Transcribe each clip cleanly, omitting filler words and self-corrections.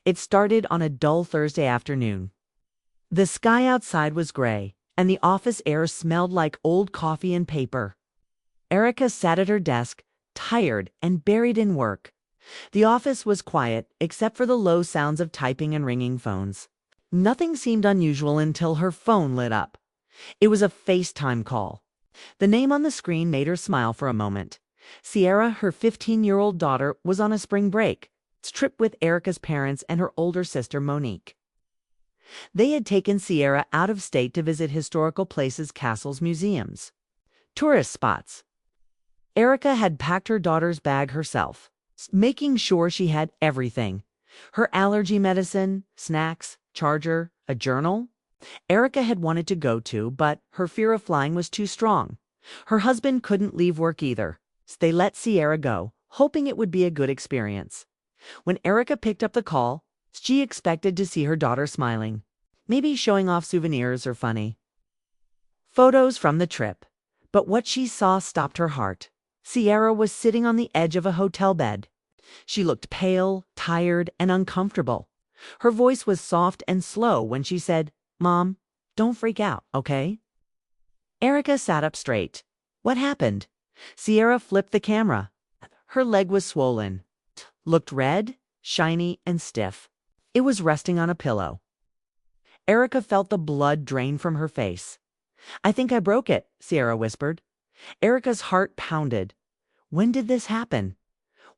It started on a dull Thursday afternoon. The sky outside was gray, and the office air smelled like old coffee and paper. Erica sat at her desk, tired and buried in work. The office was quiet, except for the low sounds of typing and ringing phones. Nothing seemed unusual until her phone lit up. It was a FaceTime call. The name on the screen made her smile for a moment. Sierra, her 15-year-old daughter, was on a spring break trip with Erica's parents and her older sister, Monique. They had taken Sierra out of state to visit historical places, castles, museums, tourist spots. Erica had packed her daughter's bag herself, making sure she had everything: her allergy medicine, snacks, charger, a journal. Erica had wanted to go to, but her fear of flying was too strong. Her husband couldn't leave work either, so they let Sierra go, hoping it would be a good experience. When Erica picked up the call, she expected to see her daughter smiling, maybe showing off souvenirs or funny photos from the trip. But what she saw stopped her heart. Sierra was sitting on the edge of a hotel bed. She looked pale, tired, and uncomfortable. Her voice was soft and slow when she said, "Mom, don't freak out, okay?" Erica sat up straight. What happened? Sierra flipped the camera. Her leg was swollen, looked red, shiny, and stiff. It was resting on a pillow. Erica felt the blood drain from her face. "I think I broke it," Sierra whispered. Erica's heart pounded. When did this happen?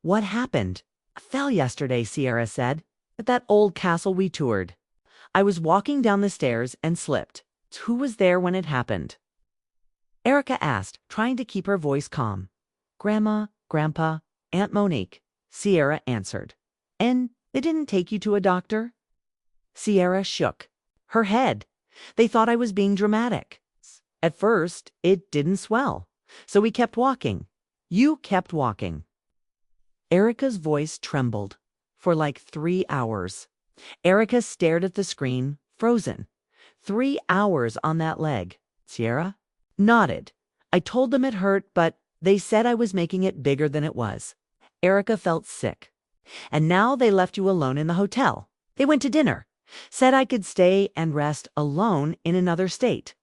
What happened? "I fell yesterday," Sierra said, "at that old castle we toured. I was walking down the stairs and slipped." "Who was there when it happened?" Erica asked, trying to keep her voice calm. "Grandma, Grandpa, Aunt Monique," Sierra answered. "And they didn't take you to a doctor?" Sierra shook her head. "They thought I was being dramatic. At first, it didn't swell, so we kept walking." "You kept walking." Erica's voice trembled. For like 3 hours. Erica stared at the screen, frozen. 3 hours on that leg. Sierra nodded. "I told them it hurt, but they said I was making it bigger than it was." Erica felt sick. "And now they left you alone in the hotel. They went to dinner, said I could stay and rest alone in another state."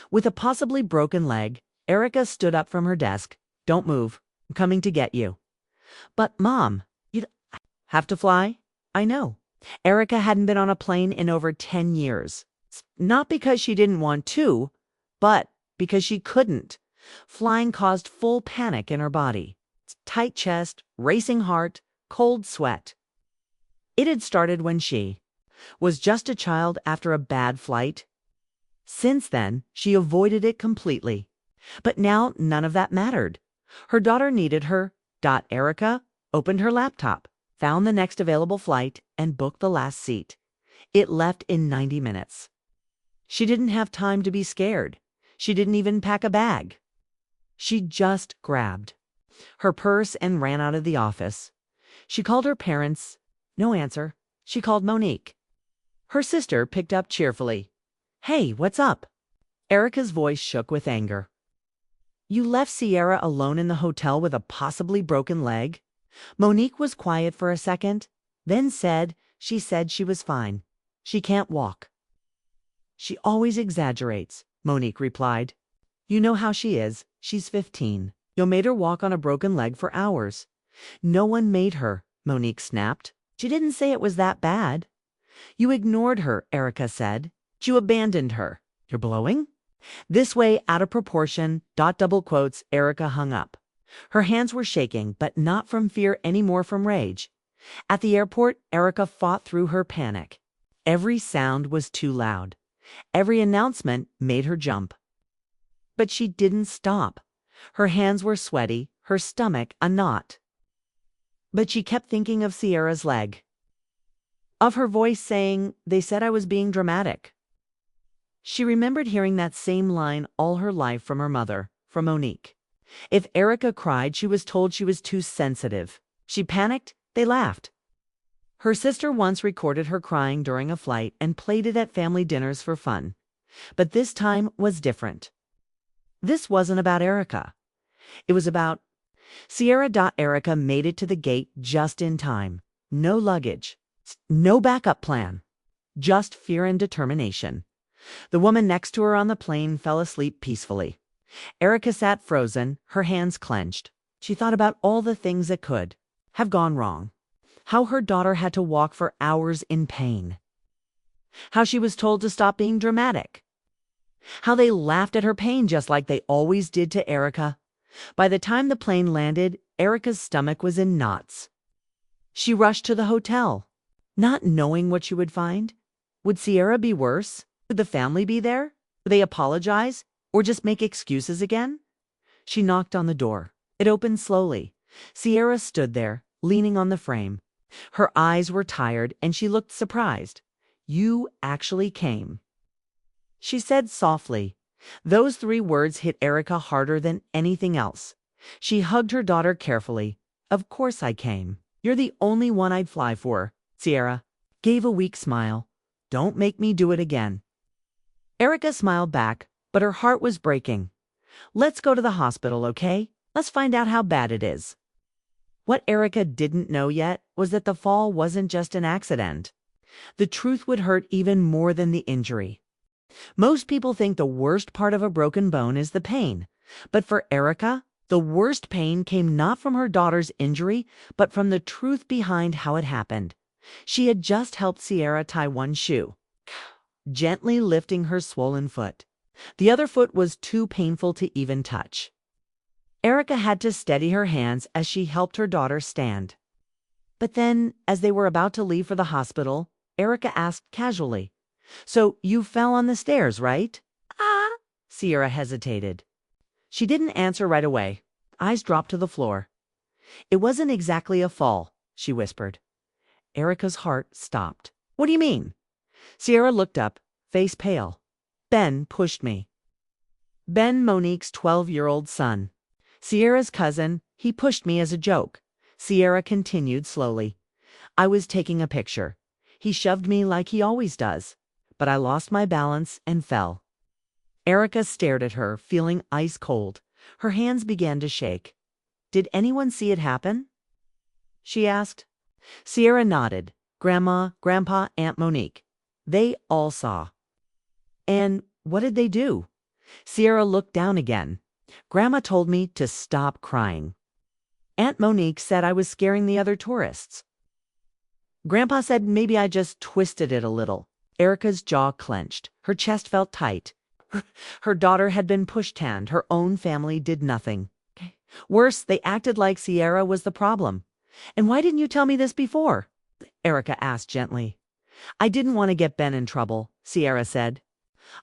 With a possibly broken leg, Erica stood up from her desk. "Don't move. I'm coming to get you." "But Mom, you'd have to fly?" "I know." Erica hadn't been on a plane in over 10 years. Not because she didn't want to, but because she couldn't. Flying caused full panic in her body. Tight chest, racing heart, cold sweat. It had started when she was just a child after a bad flight. Since then, she avoided it completely. But now none of that mattered. Her daughter needed her. Erica opened her laptop, found the next available flight, and booked the last seat. It left in 90 minutes. She didn't have time to be scared. She didn't even pack a bag. She just grabbed her purse and ran out of the office. She called her parents. No answer. She called Monique. Her sister picked up cheerfully. "Hey, what's up?" Erica's voice shook with anger. "You left Sierra alone in the hotel with a possibly broken leg?" Monique was quiet for a second, then she said she was fine. She can't walk. "She always exaggerates," Monique replied. "You know how she is. She's 15. You made her walk on a broken leg for hours." "No one made her," Monique snapped. "She didn't say it was that bad." "You ignored her," Erica said. "You abandoned her." "You're blowing?" "This way, out of proportion, double quotes." Erica hung up. Her hands were shaking, but not from fear anymore, from rage. At the airport, Erica fought through her panic. Every sound was too loud. Every announcement made her jump. But she didn't stop. Her hands were sweaty, her stomach a knot. But she kept thinking of Sierra's leg. Of her voice saying, "They said I was being dramatic." She remembered hearing that same line all her life from her mother, from Monique. If Erica cried, she was told she was too sensitive. She panicked, they laughed. Her sister once recorded her crying during a flight and played it at family dinners for fun. But this time was different. This wasn't about Erica. It was about Sierra. Erica made it to the gate just in time. No luggage, No backup plan. Just fear and determination. The woman next to her on the plane fell asleep peacefully. Erica sat frozen, her hands clenched. She thought about all the things that could have gone wrong. How her daughter had to walk for hours in pain. How she was told to stop being dramatic. How they laughed at her pain just like they always did to Erica. By the time the plane landed, Erica's stomach was in knots. She rushed to the hotel, not knowing what she would find. Would Sierra be worse? Would the family be there? Would they apologize? Or just make excuses again? She knocked on the door. It opened slowly. Sierra stood there, leaning on the frame. Her eyes were tired, and she looked surprised. "You actually came," she said softly. Those 3 words hit Erica harder than anything else. She hugged her daughter carefully. "Of course I came. You're the only one I'd fly for." Sierra gave a weak smile. "Don't make me do it again." Erica smiled back, but her heart was breaking. "Let's go to the hospital, okay? Let's find out how bad it is." What Erica didn't know yet was that the fall wasn't just an accident. The truth would hurt even more than the injury. Most people think the worst part of a broken bone is the pain. But for Erica, the worst pain came not from her daughter's injury, but from the truth behind how it happened. She had just helped Sierra tie one shoe, gently lifting her swollen foot. The other foot was too painful to even touch. Erica had to steady her hands as she helped her daughter stand. But then, as they were about to leave for the hospital, Erica asked casually, "So you fell on the stairs, right?" "Ah." Sierra hesitated. She didn't answer right away. Eyes dropped to the floor. "It wasn't exactly a fall," she whispered. Erica's heart stopped. "What do you mean?" Sierra looked up, face pale. "Ben pushed me." Ben, Monique's 12-year-old son. Sierra's cousin. "He pushed me as a joke." Sierra continued slowly. "I was taking a picture. He shoved me like he always does. But I lost my balance and fell." Erica stared at her, feeling ice cold. Her hands began to shake. "Did anyone see it happen?" she asked. Sierra nodded. "Grandma, Grandpa, Aunt Monique. They all saw." "And what did they do?" Sierra looked down again. "Grandma told me to stop crying. Aunt Monique said I was scaring the other tourists. Grandpa said maybe I just twisted it a little." Erica's jaw clenched. Her chest felt tight. Her daughter had been push-tanned. Her own family did nothing. Worse, they acted like Sierra was the problem. "And why didn't you tell me this before?" Erica asked gently. "I didn't want to get Ben in trouble," Sierra said.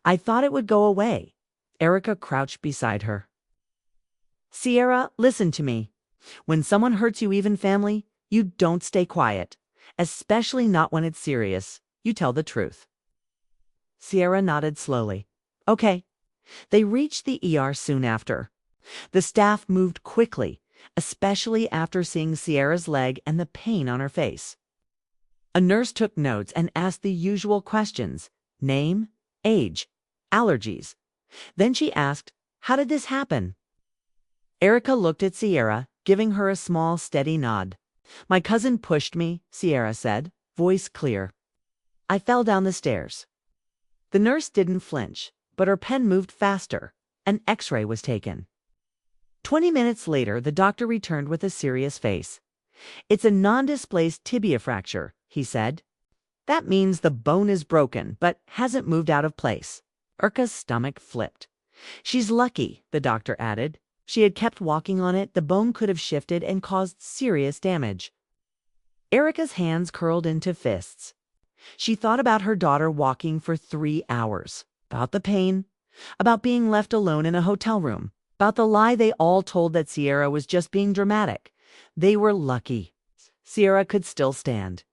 "I thought it would go away." Erica crouched beside her. "Sierra, listen to me. When someone hurts you, even family, you don't stay quiet. Especially not when it's serious. You tell the truth." Sierra nodded slowly. "Okay." They reached the ER soon after. The staff moved quickly, especially after seeing Sierra's leg and the pain on her face. A nurse took notes and asked the usual questions: name, age, allergies. Then she asked, "How did this happen?" Erica looked at Sierra, giving her a small, steady nod. "My cousin pushed me," Sierra said, voice clear. "I fell down the stairs." The nurse didn't flinch, but her pen moved faster. An X-ray was taken. 20 minutes later, the doctor returned with a serious face. "It's a non-displaced tibia fracture," he said. "That means the bone is broken, but hasn't moved out of place." Erica's stomach flipped. "She's lucky," the doctor added. "She had kept walking on it, the bone could have shifted and caused serious damage." Erica's hands curled into fists. She thought about her daughter walking for 3 hours, about the pain, about being left alone in a hotel room, about the lie they all told that Sierra was just being dramatic. They were lucky. Sierra could still stand.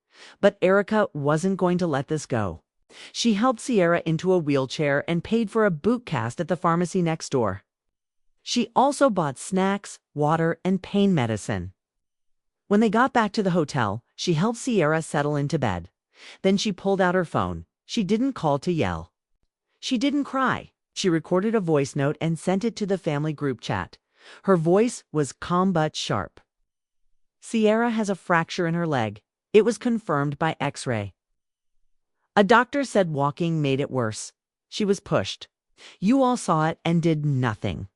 But Erica wasn't going to let this go. She helped Sierra into a wheelchair and paid for a boot cast at the pharmacy next door. She also bought snacks, water, and pain medicine. When they got back to the hotel, she helped Sierra settle into bed. Then she pulled out her phone. She didn't call to yell. She didn't cry. She recorded a voice note and sent it to the family group chat. Her voice was calm but sharp. "Sierra has a fracture in her leg. It was confirmed by X-ray. A doctor said walking made it worse. She was pushed. You all saw it and did nothing.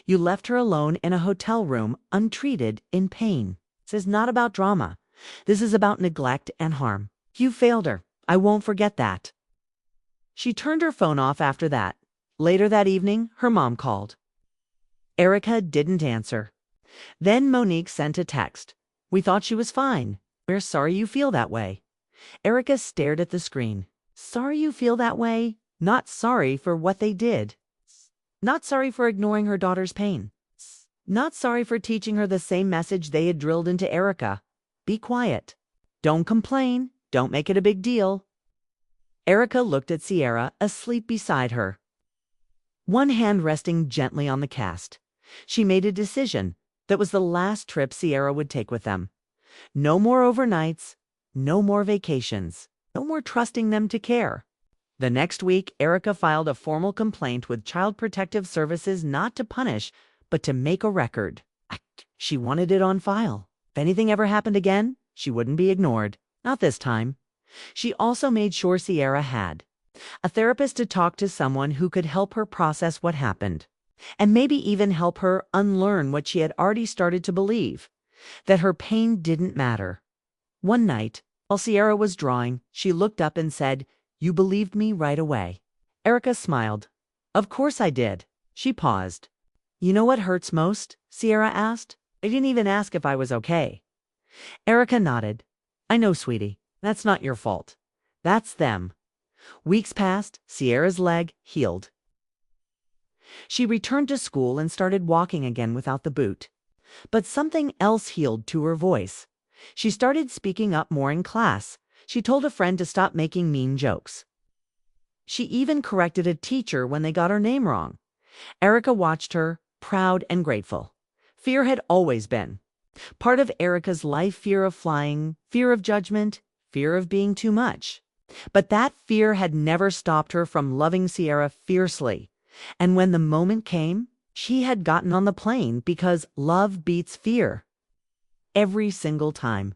You left her alone in a hotel room, untreated, in pain. This is not about drama. This is about neglect and harm. You failed her. I won't forget that. She turned her phone off after that. Later that evening, her mom called. Erica didn't answer. Then Monique sent a text. We thought she was fine. We're sorry you feel that way. Erica stared at the screen. Sorry you feel that way? Not sorry for what they did. Not sorry for ignoring her daughter's pain. Not sorry for teaching her the same message they had drilled into Erica. Be quiet. Don't complain. Don't make it a big deal. Erica looked at Sierra, asleep beside her. One hand resting gently on the cast. She made a decision. That was the last trip Sierra would take with them. No more overnights. No more vacations. No more trusting them to care. The next week, Erica filed a formal complaint with Child Protective Services, not to punish, but to make a record. She wanted it on file. If anything ever happened again, she wouldn't be ignored. Not this time. She also made sure Sierra had a therapist to talk to, someone who could help her process what happened, and maybe even help her unlearn what she had already started to believe, that her pain didn't matter. One night, while Sierra was drawing, she looked up and said, "You believed me right away." Erica smiled. "Of course I did." She paused. "You know what hurts most?" Sierra asked. "I didn't even ask if I was okay." Erica nodded. "I know, sweetie. That's not your fault. That's them." Weeks passed. Sierra's leg healed. She returned to school and started walking again without the boot. But something else healed to her voice. She started speaking up more in class. She told a friend to stop making mean jokes. She even corrected a teacher when they got her name wrong. Erica watched her, proud and grateful. Fear had always been part of Erica's life: fear of flying, fear of judgment, fear of being too much. But that fear had never stopped her from loving Sierra fiercely. And when the moment came, she had gotten on the plane because love beats fear. Every single time.